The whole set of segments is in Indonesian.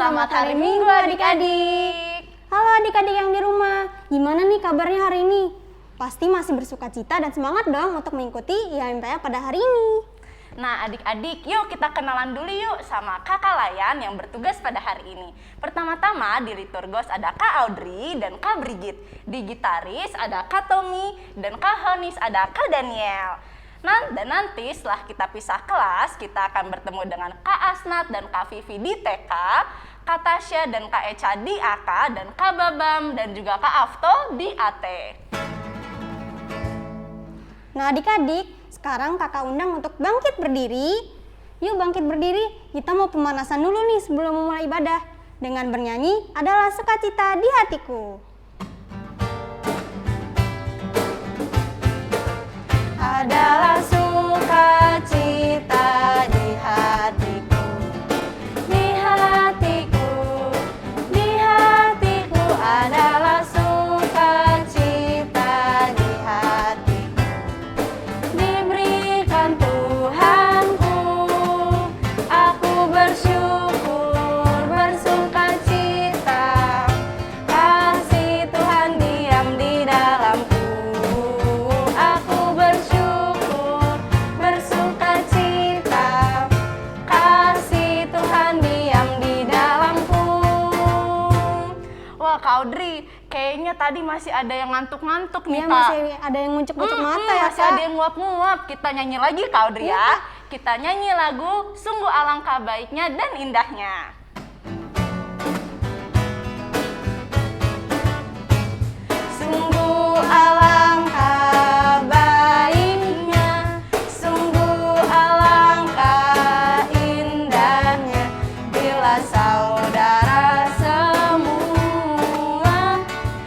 Selamat hari Minggu adik-adik. Halo adik-adik yang di rumah, gimana nih kabarnya hari ini? Pasti masih bersuka cita dan semangat dong untuk mengikuti IMPA pada hari ini. Nah adik-adik, yuk kita kenalan dulu yuk sama kakak Layan yang bertugas pada hari ini. Pertama-tama di Liturgos ada Kak Audrey dan Kak Brigit. Di Gitaris ada Kak Tommy dan Kak Honis ada Kak Daniel. Dan nanti setelah kita pisah kelas, kita akan bertemu dengan Kak Asnat dan Kak Vivi di TK, Kak Tasya dan Kak Echa di AK, dan Kak Babam dan juga Kak Afto di AT. Nah adik-adik, sekarang kakak undang untuk bangkit berdiri. Yuk bangkit berdiri, kita mau pemanasan dulu nih sebelum memulai ibadah. Dengan bernyanyi adalah sukacita di hatiku. Adalah sukacita di hatiku, di hatiku, di hatiku adalah sukacita di hatiku. Diberikan Tuhanku, aku bersyukur, bersukacita. Kasih Tuhan diam di dalamku. Kak Audrey, kayaknya tadi masih ada yang ngantuk-ngantuk nih, Kak. Masih ada yang ngucek-ngucek mata ya, masih ada yang nguap-nguap. Kita nyanyi lagi, Kak Audrey ya. Kita nyanyi lagu Sungguh Alangkah Baiknya dan Indahnya. Sungguh alangkah baiknya, sungguh alangkah indahnya bila saudara semua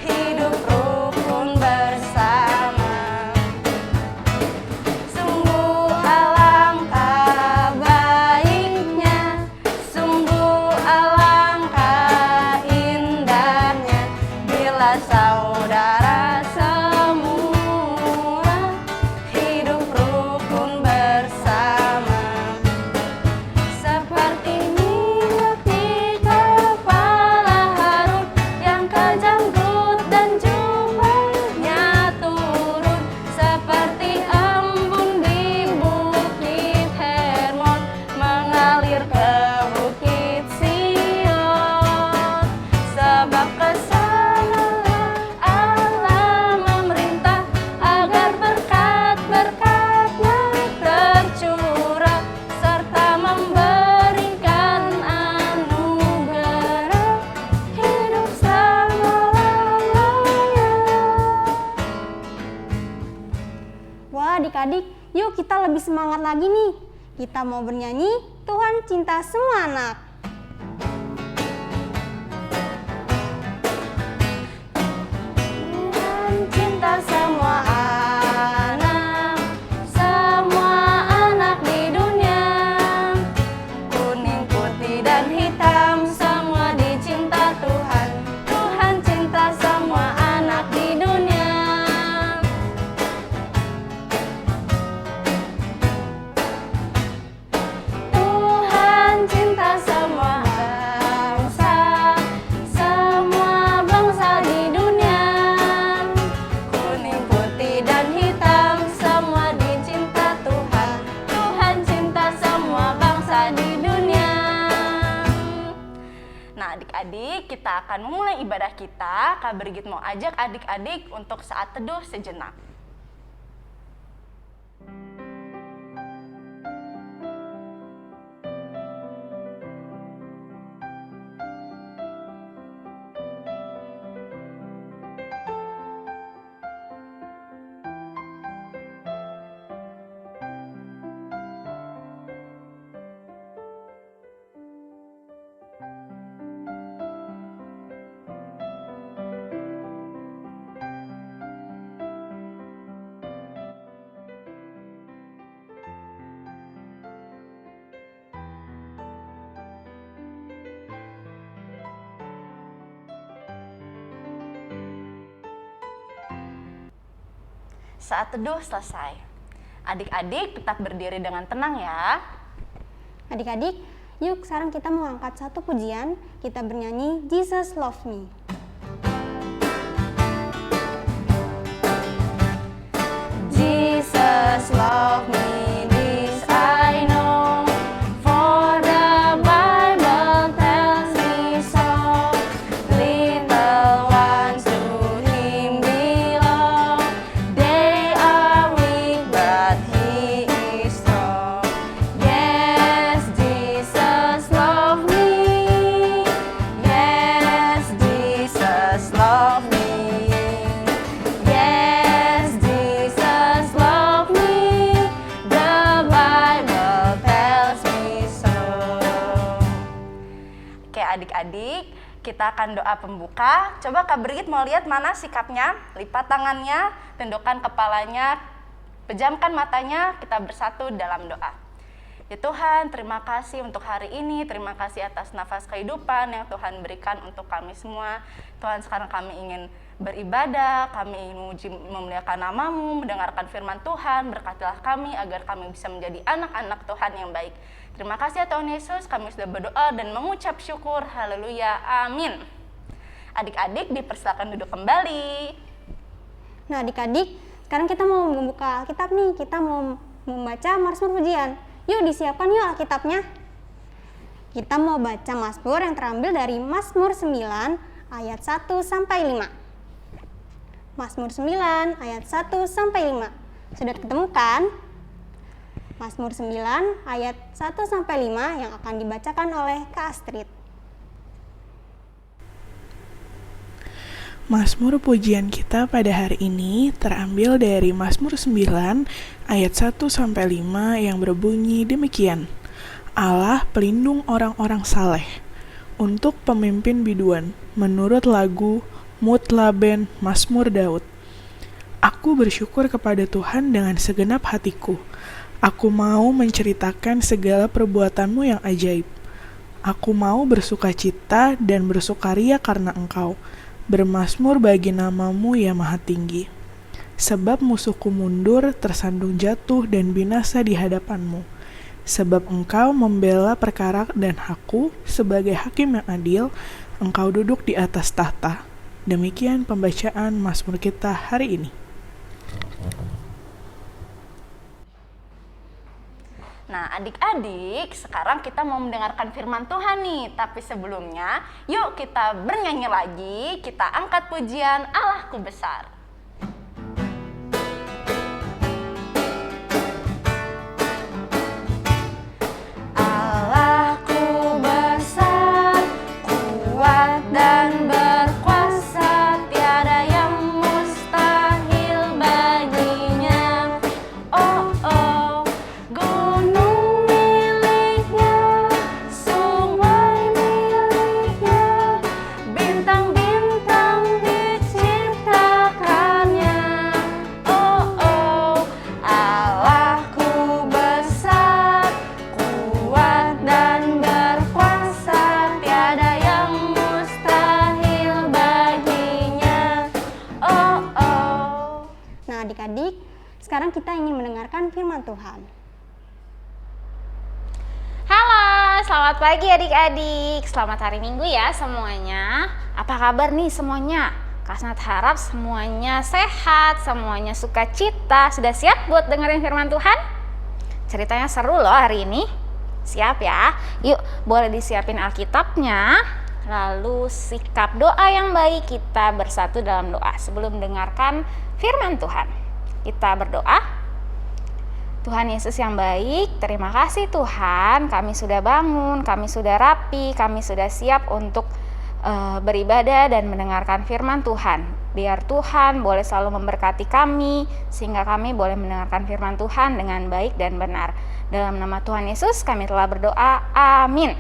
hidup rukun bersama. Sungguh alangkah baiknya, sungguh alangkah indahnya bila saudara semua hidup rukun bersama. Seperti minyak di kepala Harun yang kejanggut dan jubahnya turun, seperti embun di bukit Hermon mengalir ke bukit Sion. Sebab kesanalah Allah memerintah agar berkat-berkat-Nya tercurah serta memberikan anugerah hidup selama-lamanya. Wah adik-adik, yuk kita lebih semangat lagi nih. Kita mau bernyanyi Tuhan Cinta Semua Anak. Tuhan cinta semua anak di dunia. Kuning, putih, dan hitam semua dicinta Tuhan. Tuhan cinta semua anak di dunia. Tuhan cinta semua bangsa di dunia. Kuning, putih, dan hitam semua dicinta Tuhan. Tuhan cinta semua bangsa di dunia. Nah adik-adik, kita akan memulai ibadah kita. Kak Brigit mau ajak adik-adik untuk saat teduh sejenak. Saat teduh selesai. Adik-adik tetap berdiri dengan tenang ya. Adik-adik, Yuk, sekarang kita mau angkat satu pujian, kita bernyanyi Jesus Love Me. Jesus love me, this I know, for the Bible tells me so. Little ones to Him belong, they are weak but He is strong. Yes, Jesus love me, yes, Jesus love me. Yes, Jesus love me, the Bible tells me so. Oke adik-adik, kita akan doa pembuka. Coba Kak Brigit mau lihat mana sikapnya. Lipat tangannya, tundukkan kepalanya, pejamkan matanya, kita bersatu dalam doa. Ya Tuhan, terima kasih untuk hari ini, terima kasih atas nafas kehidupan yang Tuhan berikan untuk kami semua. Tuhan, sekarang kami ingin beribadah, kami ingin memuliakan nama-Mu, mendengarkan firman Tuhan, berkatilah kami agar kami bisa menjadi anak-anak Tuhan yang baik. Terima kasih ya Tuhan Yesus, kami sudah berdoa dan mengucap syukur, haleluya, amin. Adik-adik dipersilakan duduk kembali. Nah adik-adik, sekarang kita mau membuka Alkitab nih, kita mau membaca Mazmur Pujian. Yuk disiapkan yuk Alkitabnya. Kita mau baca Mazmur yang terambil dari Mazmur 9 ayat 1 sampai 5. Mazmur 9 ayat 1 sampai 5. Sudah ketemu kan? Mazmur 9 ayat 1 sampai 5 yang akan dibacakan oleh Kak Astrid. Mazmur pujian kita pada hari ini terambil dari Mazmur 9 ayat 1 sampai 5 yang berbunyi demikian. Allah pelindung orang-orang saleh untuk pemimpin biduan menurut lagu Mutlaben Mazmur Daud. Aku bersyukur kepada Tuhan dengan segenap hatiku. Aku mau menceritakan segala perbuatan-Mu yang ajaib. Aku mau bersukacita dan bersukaria karena Engkau. Bermazmur bagi nama-Mu ya Maha Tinggi. Sebab musuhku mundur, tersandung jatuh dan binasa di hadapan-Mu. Sebab Engkau membela perkara dan hakku sebagai hakim yang adil, Engkau duduk di atas tahta. Demikian pembacaan Mazmur kita hari ini. Nah adik-adik, sekarang kita mau mendengarkan firman Tuhan nih. Tapi sebelumnya, yuk kita bernyanyi lagi. Kita angkat pujian Allahku besar. Allahku besar, kuat dan berkuasa, tiada yang mustahil baginya. Oh oh, gunung miliknya, sungai miliknya, bintang-bintang diciptakannya. Oh oh, Allahku besar, kuat dan berkuasa, tiada yang mustahil baginya. Oh oh. Nah adik-adik, sekarang kita ingin mendengarkan firman Tuhan. Halo, selamat pagi adik-adik. Selamat hari Minggu ya semuanya. Apa kabar nih semuanya? Kak Snat harap semuanya sehat, semuanya sukacita. Sudah siap buat dengerin firman Tuhan? Ceritanya seru loh hari ini. Siap ya? Yuk, boleh disiapin Alkitabnya. Lalu sikap doa yang baik, kita bersatu dalam doa sebelum mendengarkan firman Tuhan. Kita berdoa. Tuhan Yesus yang baik, terima kasih Tuhan, kami sudah bangun, kami sudah rapi, kami sudah siap untuk beribadah dan mendengarkan firman Tuhan. Biar Tuhan boleh selalu memberkati kami, sehingga kami boleh mendengarkan firman Tuhan dengan baik dan benar. Dalam nama Tuhan Yesus kami telah berdoa, amin.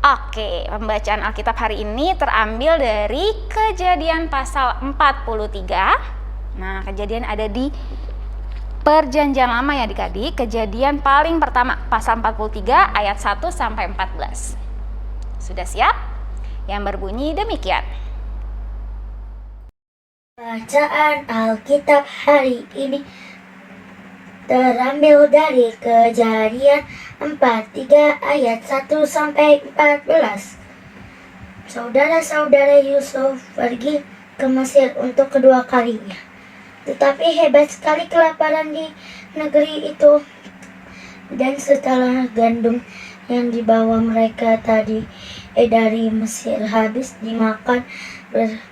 Oke, pembacaan Alkitab hari ini terambil dari Kejadian pasal 43. Nah, Kejadian ada di Perjanjian Lama ya adik-adik. Kejadian paling pertama pasal 43 ayat 1 sampai 14. Sudah siap? Yang berbunyi demikian. Bacaan Alkitab hari ini terambil dari Kejadian 43 ayat 1 sampai 14. Saudara-saudara Yusuf pergi ke Mesir untuk kedua kalinya. Tetapi hebat sekali kelaparan di negeri itu. Dan setelah gandum yang dibawa mereka dari Mesir habis dimakan,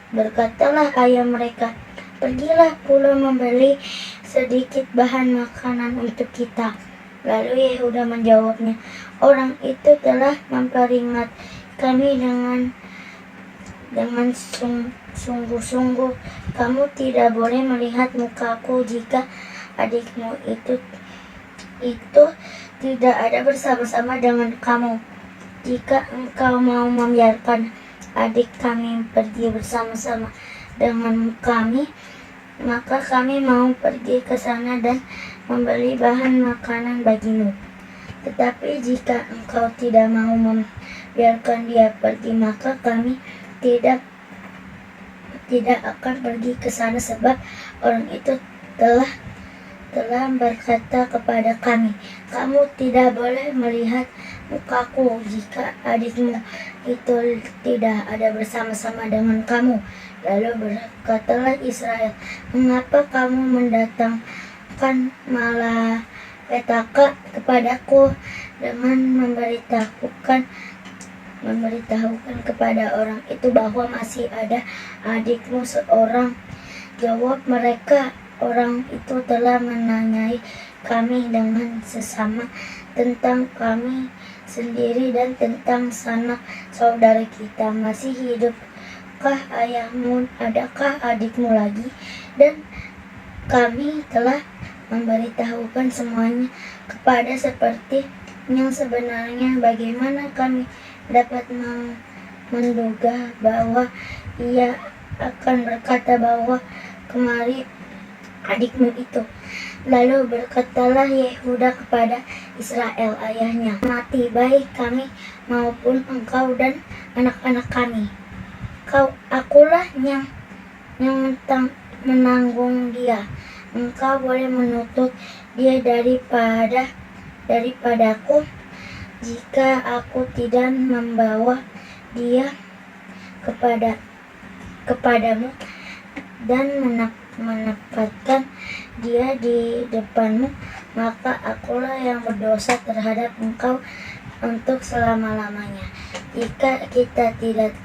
berkatalah ayah mereka, "Pergilah pula membeli sedikit bahan makanan untuk kita." Lalu Yehuda menjawabnya, "Orang itu telah memperingat kami dengan sungguh-sungguh, kamu tidak boleh melihat mukaku jika adikmu itu tidak ada bersama-sama dengan kamu. Jika engkau mau membiarkan adik kami pergi bersama-sama dengan kami, maka kami mau pergi ke sana dan membeli bahan makanan bagimu. Tetapi jika engkau tidak mau membiarkan dia pergi, maka kami tidak akan pergi ke sana, sebab orang itu telah berkata kepada kami, kamu tidak boleh melihat mukaku jika adikmu itu tidak ada bersama-sama dengan kamu." Lalu berkatalah Israel, "Mengapa kamu mendatangkan malapetaka kepadaku dengan memberitahukan kepada orang itu bahwa masih ada adikmu seorang?" Jawab mereka, "Orang itu telah menanyai kami dengan sesama tentang kami sendiri dan tentang sanak saudara kita. Masih hidupkah ayahmu? Adakah adikmu lagi?" Dan kami telah memberitahukan semuanya kepada seperti yang sebenarnya. Bagaimana kami dapat menduga bahwa ia akan berkata bahwa kemari adikmu itu? Lalu berkatalah Yehuda kepada Israel ayahnya, "Mati baik kami maupun engkau dan anak-anak kami. Akulah yang menanggung dia. Engkau boleh menuntut dia daripadaku jika aku tidak membawa dia kepadamu dan menempatkan dia di depanmu, maka akulah yang berdosa terhadap engkau untuk selama-lamanya. Jika kita tidak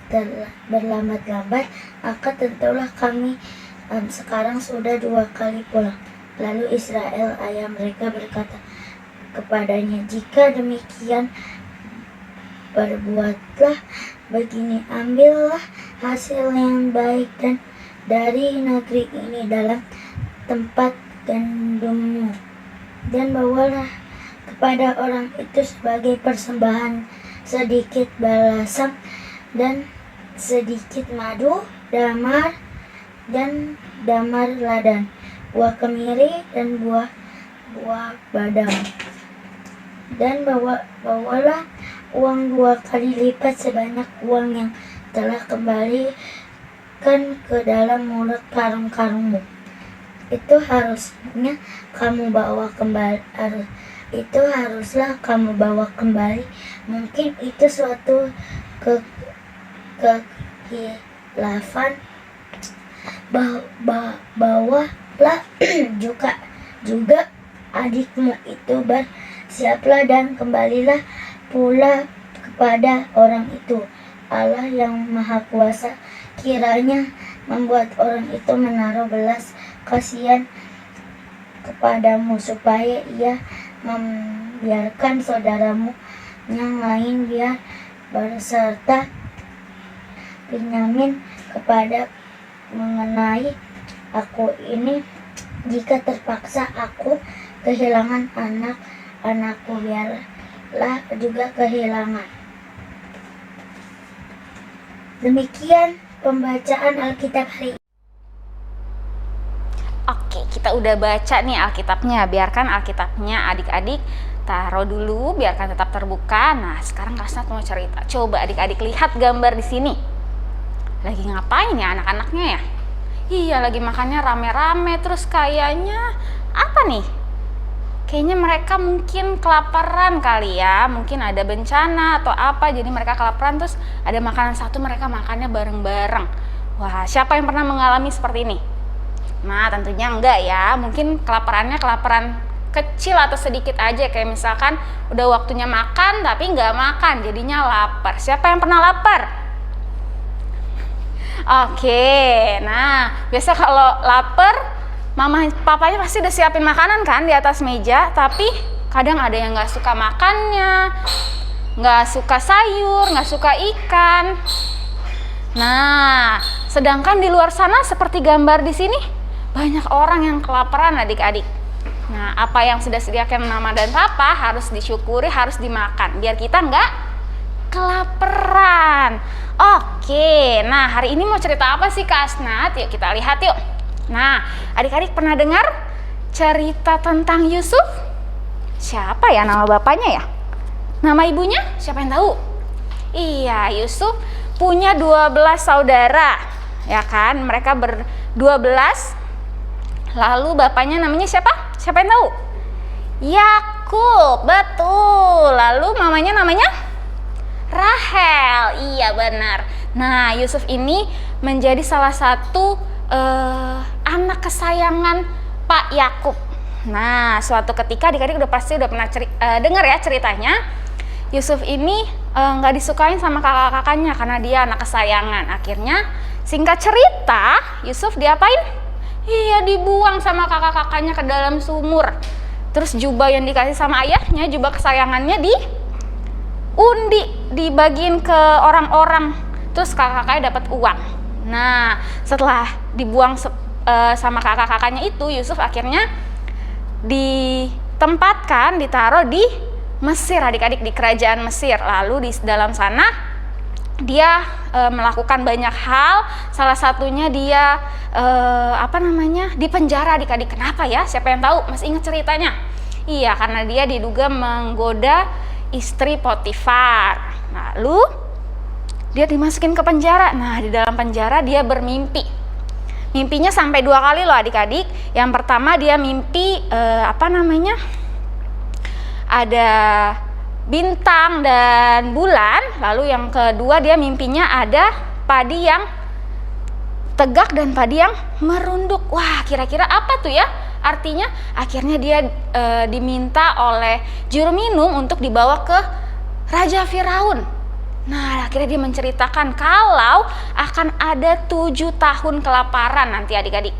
berlambat-lambat, maka tentulah kami sekarang sudah 2 kali pulang." Lalu Israel ayah mereka berkata kepadanya, "Jika demikian, perbuatlah begini, ambillah hasil yang baik dan dari negeri ini dalam tempat gandummu, dan bawalah kepada orang itu sebagai persembahan sedikit balasan dan sedikit madu, damar ladan, buah kemiri dan buah badam. Dan bawalah uang 2 kali lipat sebanyak uang yang telah kembalikan ke dalam mulut karung-karungmu. Itu haruslah kamu bawa kembali. Mungkin itu suatu kehilafan. Bawalah juga adikmu itu, bersiaplah dan kembalilah pula kepada orang itu. Allah yang Maha Kuasa kiranya membuat orang itu menaruh belas kasihan kepadamu, supaya ia membiarkan saudaramu yang lain biar berserta Benyamin kepada mengenai aku ini. Jika terpaksa aku kehilangan anak-anakku, biarlah juga kehilangan." Demikian pembacaan Alkitab hari ini. Oke, kita udah baca nih Alkitabnya. Biarkan Alkitabnya adik-adik taruh dulu, biarkan tetap terbuka. Nah, sekarang Kasnat mau cerita. Coba adik-adik lihat gambar di sini. Lagi ngapain ya anak-anaknya ya? Iya, lagi makannya rame-rame. Terus kayaknya apa nih? kayaknya mereka mungkin kelaparan kali ya, mungkin ada bencana atau apa, jadi mereka kelaparan, terus ada makanan satu, mereka makannya bareng-bareng. Wah, siapa yang pernah mengalami seperti ini? Nah, tentunya enggak ya, mungkin kelaparannya kelaparan kecil atau sedikit aja, kayak misalkan udah waktunya makan tapi nggak makan, jadinya lapar. Siapa yang pernah lapar? Oke, nah biasa kalau lapar, mama papanya pasti udah siapin makanan kan di atas meja, tapi kadang ada yang nggak suka makannya, nggak suka sayur, nggak suka ikan. Nah, sedangkan di luar sana seperti gambar di sini, banyak orang yang kelaparan adik-adik. Nah, apa yang sudah disediakan mama dan papa harus disyukuri, harus dimakan, biar kita nggak kelaparan. Oke, nah hari ini mau cerita apa sih Kak Asnat? Yuk kita lihat yuk. Nah, adik-adik pernah dengar cerita tentang Yusuf? Siapa ya nama bapaknya ya? Nama ibunya? Siapa yang tahu? Iya, Yusuf punya 12 saudara, ya kan? Mereka ber-12. Lalu bapaknya namanya siapa? Siapa yang tahu? Yakub, betul. Lalu mamanya namanya Rahel. Iya, benar. Nah, Yusuf ini menjadi salah satu anak kesayangan Pak Yakub. Nah, suatu ketika adik-adik pasti udah pernah dengar ya ceritanya. Yusuf ini nggak disukain sama kakak-kakaknya karena dia anak kesayangan. Akhirnya singkat cerita, Yusuf diapain? Iya, dibuang sama kakak-kakaknya ke dalam sumur. Terus jubah yang dikasih sama ayahnya, jubah kesayangannya dibagiin ke orang-orang. Terus kakak-kakaknya dapat uang. Nah, setelah dibuang sama kakak-kakaknya itu, Yusuf akhirnya ditaruh di Mesir, adik-adik, di kerajaan Mesir. Lalu di dalam sana dia melakukan banyak hal. Salah satunya dia dipenjara, adik-adik. Kenapa ya? Siapa yang tahu? Masih ingat ceritanya? Iya, karena dia diduga menggoda istri Potifar. Lalu dia dimasukin ke penjara. Nah, di dalam penjara dia bermimpi. Mimpinya sampai 2 kali loh adik-adik. Yang pertama dia mimpi ada bintang dan bulan. Lalu yang kedua dia mimpinya ada padi yang tegak dan padi yang merunduk. Wah, kira-kira apa tuh ya? Artinya akhirnya dia diminta oleh juru minum untuk dibawa ke Raja Firaun. Nah, akhirnya dia menceritakan kalau akan ada 7 tahun kelaparan nanti adik-adik.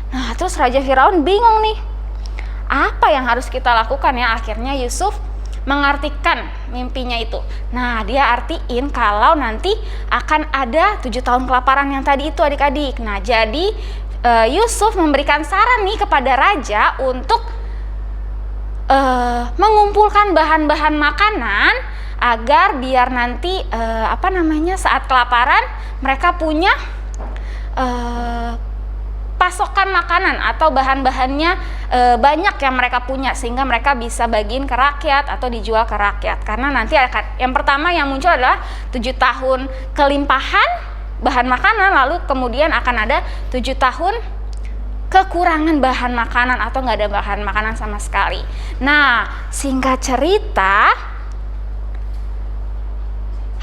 Nah, terus Raja Firaun bingung nih. Apa yang harus kita lakukan ya? Akhirnya Yusuf mengartikan mimpinya itu. Nah, dia artiin kalau nanti akan ada 7 tahun kelaparan yang tadi itu adik-adik. Nah, jadi Yusuf memberikan saran nih kepada raja untuk mengumpulkan bahan-bahan makanan agar biar nanti saat kelaparan mereka punya pasokan makanan atau bahan-bahannya banyak yang mereka punya, sehingga mereka bisa bagiin ke rakyat atau dijual ke rakyat. Karena nanti yang pertama yang muncul adalah 7 tahun kelimpahan bahan makanan, lalu kemudian akan ada 7 tahun kekurangan bahan makanan atau nggak ada bahan makanan sama sekali. Nah, singkat cerita,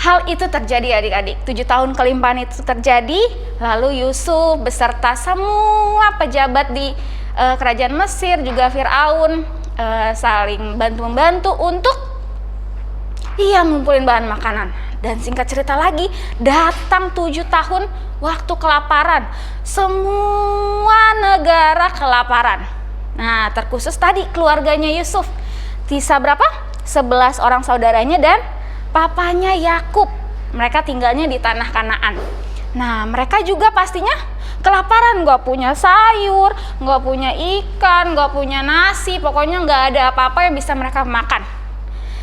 hal itu terjadi adik-adik. 7 tahun kelimpahan itu terjadi, lalu Yusuf beserta semua pejabat di kerajaan Mesir, juga Firaun saling bantu-membantu untuk ngumpulin bahan makanan. Dan singkat cerita lagi, datang 7 tahun waktu kelaparan. Semua negara kelaparan. Nah, terkhusus tadi keluarganya Yusuf. Sisa berapa? 11 orang saudaranya dan papanya Yakub. Mereka tinggalnya di tanah Kanaan. Nah, mereka juga pastinya kelaparan, nggak punya sayur, nggak punya ikan, nggak punya nasi, pokoknya nggak ada apa-apa yang bisa mereka makan.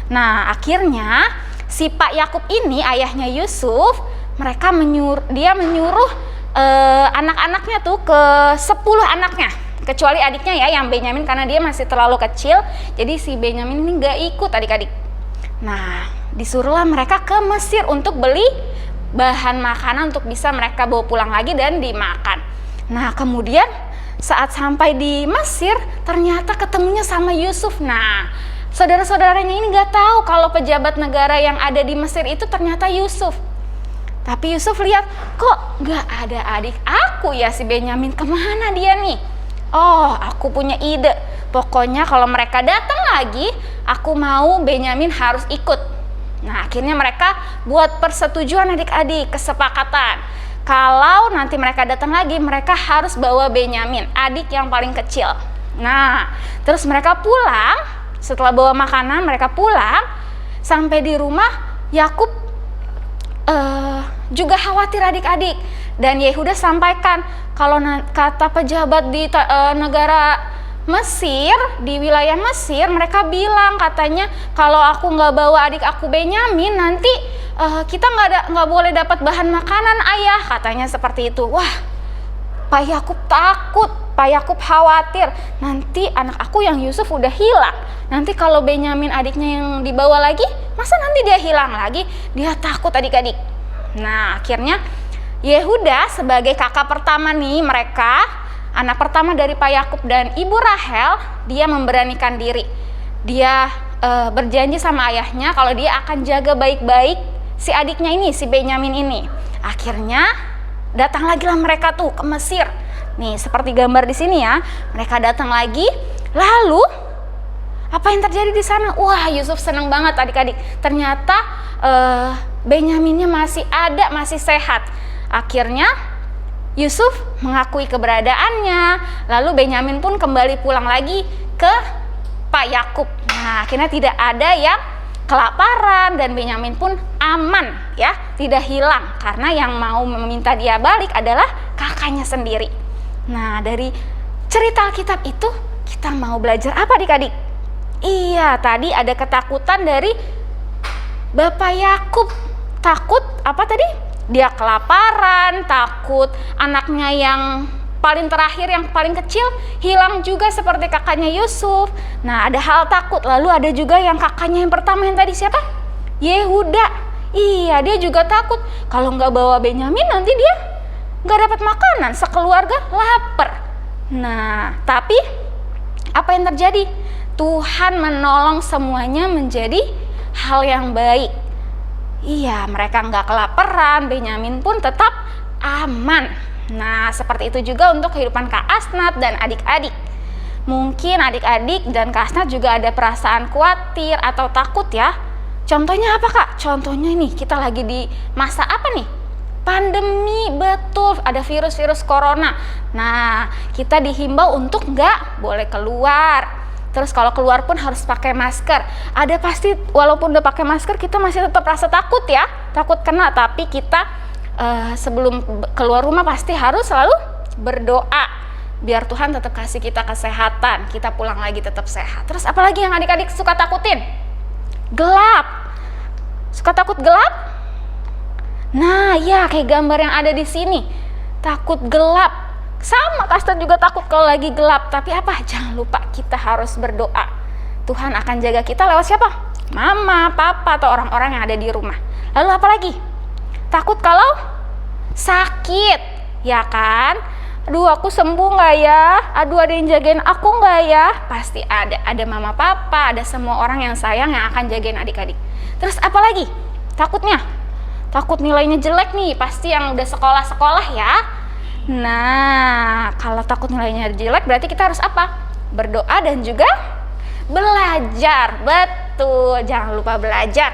Nah, akhirnya si Pak Yakub ini, ayahnya Yusuf, dia menyuruh anak-anaknya tuh ke 10 anaknya, kecuali adiknya ya yang Benyamin, karena dia masih terlalu kecil, jadi si Benyamin ini nggak ikut adik-adik. Nah, disuruhlah mereka ke Mesir untuk beli bahan makanan untuk bisa mereka bawa pulang lagi dan dimakan. Nah, kemudian Saat sampai di Mesir, ternyata ketemunya sama Yusuf. Nah, saudara-saudaranya ini nggak tahu kalau pejabat negara yang ada di Mesir itu ternyata Yusuf. Tapi Yusuf lihat, kok nggak ada adik aku ya si Benyamin, kemana dia nih? Oh, aku punya ide. Pokoknya kalau mereka datang lagi, aku mau Benyamin harus ikut. Nah, akhirnya mereka buat persetujuan adik-adik, kesepakatan. Kalau nanti mereka datang lagi, mereka harus bawa Benyamin, adik yang paling kecil. Nah, terus mereka pulang, setelah bawa makanan, mereka pulang. Sampai di rumah, Yakub juga khawatir adik-adik. Dan Yehuda sampaikan, kalau kata pejabat di negara Mesir, di wilayah Mesir, mereka bilang katanya kalau aku nggak bawa adik aku Benyamin, nanti kita nggak boleh dapat bahan makanan ayah, katanya seperti itu. Wah, Pak Yakub takut, Pak Yakub khawatir, nanti anak aku yang Yusuf udah hilang, nanti kalau Benyamin adiknya yang dibawa lagi, masa nanti dia hilang lagi? Dia takut adik-adik. Nah, akhirnya Yehuda sebagai kakak pertama nih, mereka anak pertama dari Pak Yakub dan Ibu Rahel, dia memberanikan diri. Dia berjanji sama ayahnya kalau dia akan jaga baik-baik si adiknya ini, si Benyamin ini. Akhirnya datang lagi lah mereka tuh ke Mesir. Nih, seperti gambar di sini ya. Mereka datang lagi. Lalu apa yang terjadi di sana? Wah, Yusuf senang banget adik-adik. Ternyata Benyaminnya masih ada, masih sehat. Akhirnya Yusuf mengakui keberadaannya, lalu Benyamin pun kembali pulang lagi ke Pak Yakub. Nah, akhirnya tidak ada yang kelaparan dan Benyamin pun aman ya, tidak hilang, karena yang mau meminta dia balik adalah kakaknya sendiri. Nah, dari cerita Alkitab itu kita mau belajar apa adik-adik? Iya, tadi ada ketakutan dari Bapak Yakub. Takut apa tadi? Dia kelaparan, takut anaknya yang paling terakhir, yang paling kecil hilang juga seperti kakaknya Yusuf. Nah, ada hal takut. Lalu ada juga yang kakaknya yang pertama yang tadi siapa? Yehuda. Iya, dia juga takut kalau nggak bawa Benyamin nanti dia nggak dapat makanan, sekeluarga lapar. Nah, tapi apa yang terjadi? Tuhan menolong semuanya menjadi hal yang baik. Iya, mereka nggak kelaparan, Benyamin pun tetap aman. Nah, seperti itu juga untuk kehidupan Kak Asnat dan adik-adik. Mungkin adik-adik dan Kak Asnat juga ada perasaan khawatir atau takut ya. Contohnya apa Kak? Contohnya nih, kita lagi di masa apa nih? Pandemi, betul, ada virus-virus corona. Nah, kita dihimbau untuk nggak boleh keluar. Terus kalau keluar pun harus pakai masker. Ada pasti, walaupun udah pakai masker, kita masih tetap rasa takut ya, takut kena. Tapi kita sebelum keluar rumah pasti harus selalu berdoa biar Tuhan tetap kasih kita kesehatan, kita pulang lagi tetap sehat. Terus apalagi yang adik-adik suka takutin? Gelap. Suka takut gelap? Nah, ya kayak gambar yang ada di sini. Takut gelap. Sama, Kastan juga takut kalau lagi gelap. Tapi apa? Jangan lupa kita harus berdoa. Tuhan akan jaga kita lewat siapa? Mama, papa, atau orang-orang yang ada di rumah. Lalu apa lagi? Takut kalau sakit, ya kan? Aduh, aku sembuh nggak ya? Aduh, ada yang jagain aku nggak ya? Pasti ada. Ada mama, papa, ada semua orang yang sayang yang akan jagain adik-adik. Terus apa lagi? Takutnya? Takut nilainya jelek nih. Pasti yang udah sekolah-sekolah ya. Nah, kalau takut nilainya jelek berarti kita harus apa? Berdoa dan juga belajar. Betul, jangan lupa belajar.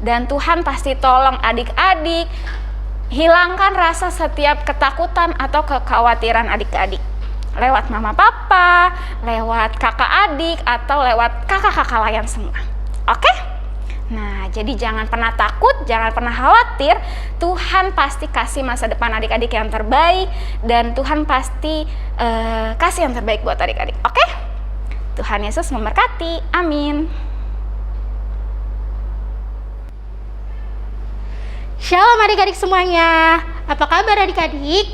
Dan Tuhan pasti tolong adik-adik hilangkan rasa setiap ketakutan atau kekhawatiran adik-adik. Lewat mama papa, lewat kakak adik, atau lewat kakak-kakak layan semua. Oke? Nah, jadi jangan pernah takut, jangan pernah khawatir. Tuhan pasti kasih masa depan adik-adik yang terbaik, dan Tuhan pasti kasih yang terbaik buat adik-adik. Oke? Tuhan Yesus memberkati. Amin. Shalom adik-adik semuanya. Apa kabar adik-adik?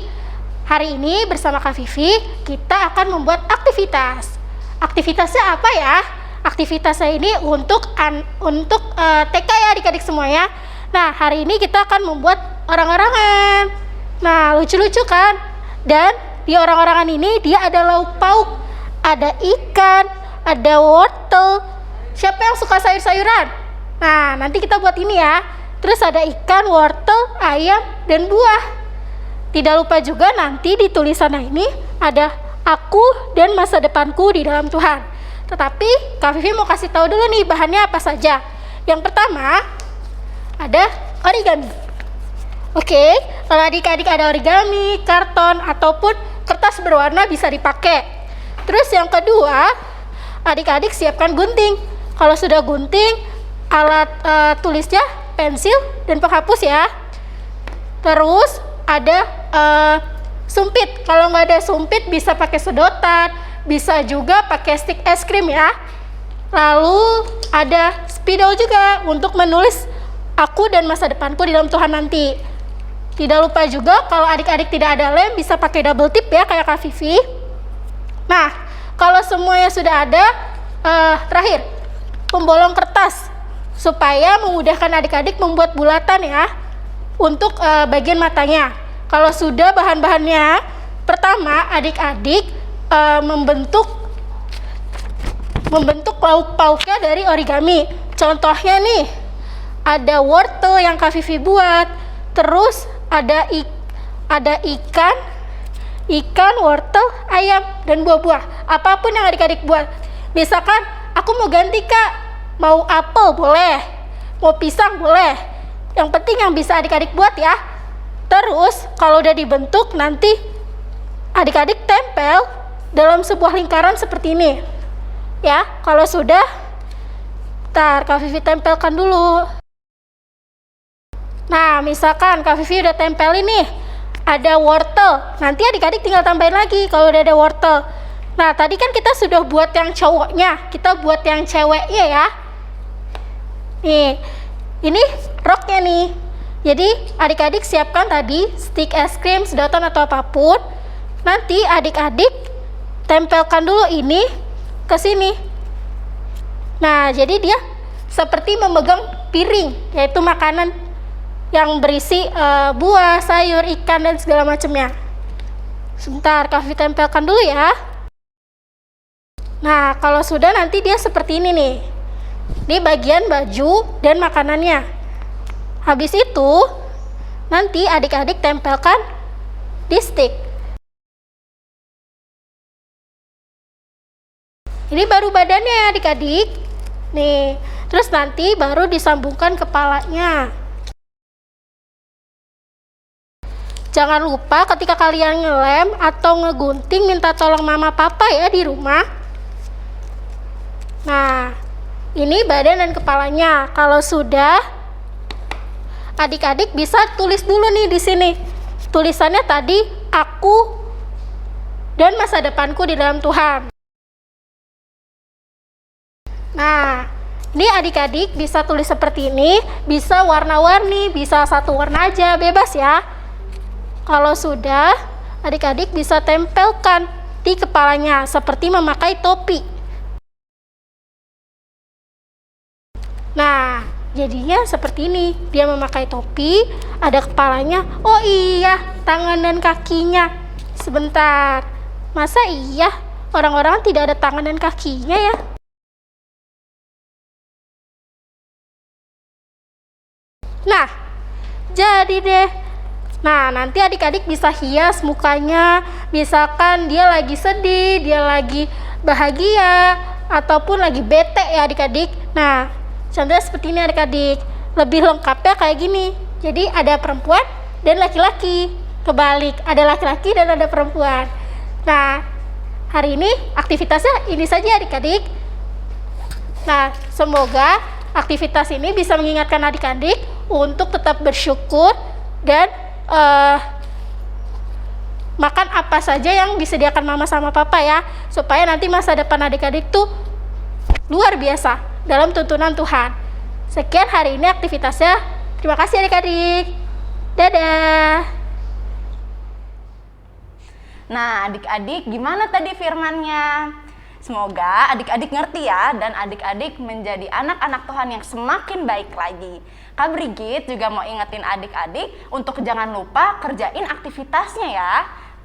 Hari ini bersama Kak Vivi, kita akan membuat aktivitas. Aktivitasnya apa ya? Aktivitasnya ini untuk TK ya adik-adik semuanya. Nah, hari ini kita akan membuat orang-orangan. Nah, lucu-lucu kan? Dan di orang-orangan ini dia ada lauk pauk, ada ikan, ada wortel. Siapa yang suka sayur-sayuran? Nah, nanti kita buat ini ya. Terus ada ikan, wortel, ayam, dan buah. Tidak lupa juga nanti di tulisan ini ada aku dan masa depanku di dalam Tuhan. Tetapi Kak Vivi mau kasih tahu dulu nih bahannya apa saja. Yang pertama ada origami. Oke, kalau adik-adik ada origami, karton, ataupun kertas berwarna bisa dipakai. Terus yang kedua, adik-adik siapkan gunting. Kalau sudah gunting, alat tulisnya pensil dan penghapus ya. Terus ada sumpit. Kalau nggak ada sumpit bisa pakai sedotan, bisa juga pakai stick es krim ya. Lalu ada spidol juga untuk menulis aku dan masa depanku di dalam Tuhan nanti. Tidak lupa juga kalau adik-adik tidak ada lem bisa pakai double tip ya kayak Kak Vivi. Nah, kalau semuanya sudah ada, terakhir pembolong kertas supaya memudahkan adik-adik membuat bulatan ya untuk bagian matanya. Kalau sudah bahan-bahannya, pertama adik-adik membentuk lauk pauknya dari origami. Contohnya nih, ada wortel yang Kak Vivi buat, terus ada ikan, wortel, ayam, dan buah-buah. Apapun yang adik-adik buat. Misalkan aku mau ganti Kak, mau apel boleh, mau pisang boleh. Yang penting yang bisa adik-adik buat ya. Terus kalau udah dibentuk nanti adik-adik tempel dalam sebuah lingkaran seperti ini. Ya, kalau sudah, ntar Kak Vivi tempelkan dulu. Nah, misalkan Kak Vivi udah tempel ini, ada wortel. Nanti adik-adik tinggal tambahin lagi kalau udah ada wortel. Nah, tadi kan kita sudah buat yang cowoknya, kita buat yang ceweknya ya. Nih, ini roknya nih. Jadi adik-adik siapkan tadi stick es krim, sedotan atau apapun. Nanti adik-adik tempelkan dulu ini ke sini. Nah, jadi dia seperti memegang piring, yaitu makanan yang berisi buah, sayur, ikan, dan segala macamnya. Sebentar, Kak Vivi tempelkan dulu ya. Nah, kalau sudah nanti dia seperti ini nih. Ini bagian baju dan makanannya. Habis itu, nanti adik-adik tempelkan di stick. Ini baru badannya ya adik-adik. Nih, terus nanti baru disambungkan kepalanya. Jangan lupa ketika kalian ngelem atau ngegunting minta tolong mama papa ya di rumah. Nah, ini badan dan kepalanya. Kalau sudah, adik-adik bisa tulis dulu nih di sini. Tulisannya tadi aku dan masa depanku di dalam Tuhan. Nah, ini adik-adik bisa tulis seperti ini, bisa warna-warni, bisa satu warna aja, bebas ya. Kalau sudah, adik-adik bisa tempelkan di kepalanya seperti memakai topi. Nah, jadinya seperti ini. Dia memakai topi, ada kepalanya. Oh iya, tangan dan kakinya. Sebentar, masa iya orang-orang tidak ada tangan dan kakinya ya? Nah, jadi deh. Nah, nanti adik-adik bisa hias mukanya. Misalkan dia lagi sedih, dia lagi bahagia, ataupun lagi bete ya adik-adik. Nah, contohnya seperti ini adik-adik. Lebih lengkapnya kayak gini. Jadi ada perempuan dan laki-laki. Kebalik, ada laki-laki dan ada perempuan. Nah, hari ini aktivitasnya ini saja adik-adik. Nah, semoga aktivitas ini bisa mengingatkan adik-adik untuk tetap bersyukur dan makan apa saja yang disediakan mama sama papa ya, supaya nanti masa depan adik-adik tuh luar biasa dalam tuntunan Tuhan. Sekian hari ini aktivitasnya. Terima kasih adik-adik. Dadah. Nah, adik-adik gimana tadi firmannya? Semoga adik-adik ngerti ya, dan adik-adik menjadi anak-anak Tuhan yang semakin baik lagi. Kak Brigit juga mau ingetin adik-adik untuk jangan lupa kerjain aktivitasnya ya.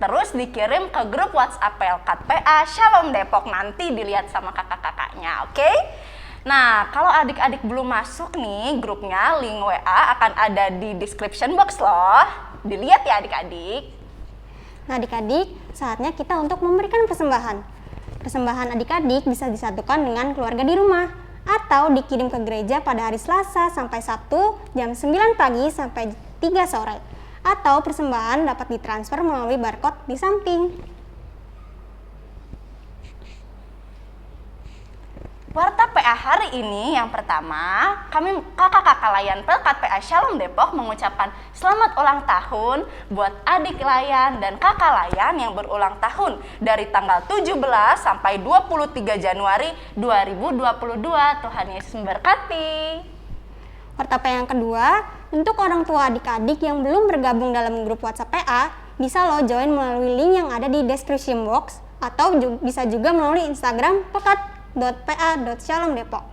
terus dikirim ke grup WhatsApp Pelkat PA Shalom Depok, nanti dilihat sama kakak-kakaknya, oke? Nah, kalau adik-adik belum masuk nih grupnya, link WA akan ada di description box loh. Dilihat ya adik-adik. Nah adik-adik, saatnya kita untuk memberikan persembahan. Persembahan adik-adik bisa disatukan dengan keluarga di rumah atau dikirim ke gereja pada hari Selasa sampai Sabtu jam 9 pagi sampai 3 sore. Atau persembahan dapat ditransfer melalui barcode di samping. Warta PA hari ini yang pertama, kami kakak-kakak layan Pelkat PA Shalom Depok mengucapkan selamat ulang tahun buat adik layan dan kakak layan yang berulang tahun dari tanggal 17 sampai 23 Januari 2022. Tuhan Yesus memberkati. Warta PA yang kedua, untuk orang tua adik-adik yang belum bergabung dalam grup WhatsApp PA, bisa lo join melalui link yang ada di description box atau bisa juga melalui Instagram pelkat.pa.shalomdepok.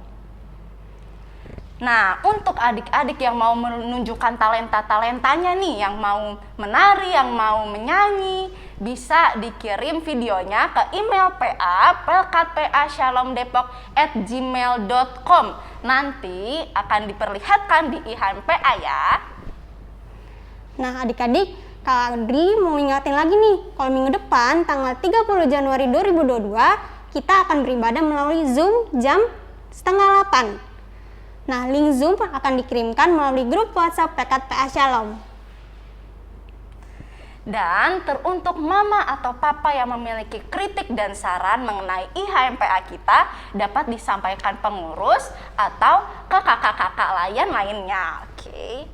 Nah, untuk adik-adik yang mau menunjukkan talenta-talentanya nih, yang mau menari, yang mau menyanyi, bisa dikirim videonya ke email PA pelkatpa@shalomdepok@gmail.com. Nanti akan diperlihatkan di IHM PA ya. Nah adik-adik, Kak Audrey mau ingatin lagi nih, kalau minggu depan tanggal 30 Januari 2022 kita akan beribadah melalui Zoom jam 7:30. Nah, link Zoom akan dikirimkan melalui grup WhatsApp Pelkat PA Shalom. Dan teruntuk mama atau papa yang memiliki kritik dan saran mengenai IHMPA kita dapat disampaikan pengurus atau ke kakak-kakak layan lainnya. Oke.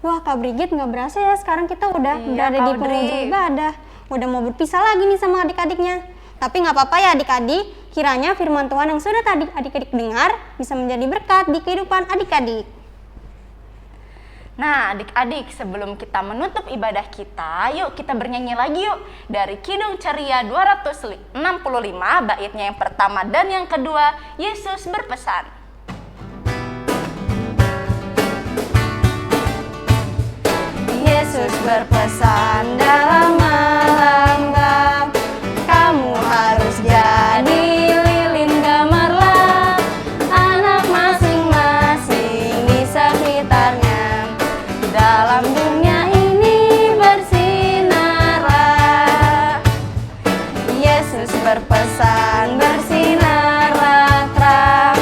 Wah Kak Brigit, nggak berasa ya sekarang kita udah berada di penghujung ibadah. Udah mau berpisah lagi nih sama adik-adiknya. Tapi nggak apa-apa ya adik-adik, kiranya firman Tuhan yang sudah tadi adik-adik dengar bisa menjadi berkat di kehidupan adik-adik. Nah adik-adik, sebelum kita menutup ibadah kita, yuk kita bernyanyi lagi yuk. Dari Kidung Ceria 265, baitnya yang pertama dan yang kedua, Yesus berpesan. Yesus berpesan dalam malam gelap, kamu harus jadi lilin gemerlap, anak masing-masing di sekitarnya, dalam dunia ini bersinarlah. Yesus berpesan bersinarlah terang,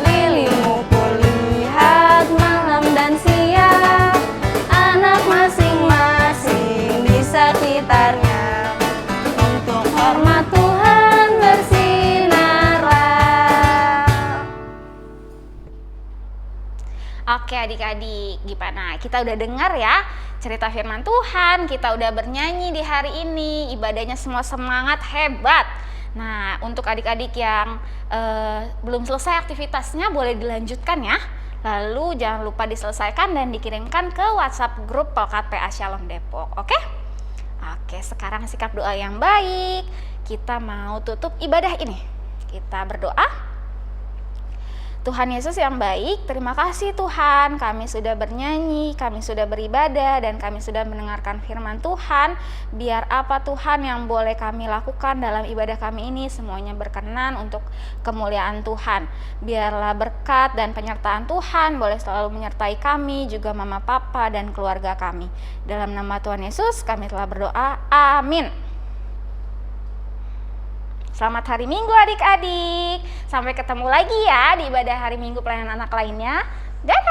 lilinmu kulihat malam dan siang, anak masing-masing di sekitarnya, untuk hormat Tuhan bersinarlah. Oke adik-adik, gimana? Kita udah dengar ya cerita firman Tuhan, kita udah bernyanyi di hari ini, ibadahnya semua semangat, hebat. Nah, untuk adik-adik yang belum selesai aktivitasnya boleh dilanjutkan ya. Lalu jangan lupa diselesaikan dan dikirimkan ke WhatsApp grup Pelkat PA Shalom Depok, oke? Oke, sekarang sikap doa yang baik. Kita mau tutup ibadah ini. Kita berdoa. Tuhan Yesus yang baik, terima kasih Tuhan, kami sudah bernyanyi, kami sudah beribadah, dan kami sudah mendengarkan firman Tuhan. Biar apa Tuhan yang boleh kami lakukan dalam ibadah kami ini, semuanya berkenan untuk kemuliaan Tuhan. Biarlah berkat dan penyertaan Tuhan boleh selalu menyertai kami, juga mama papa dan keluarga kami. Dalam nama Tuhan Yesus kami telah berdoa, amin. Selamat hari Minggu adik-adik. Sampai ketemu lagi ya di ibadah hari Minggu pelayanan anak lainnya. Dadah.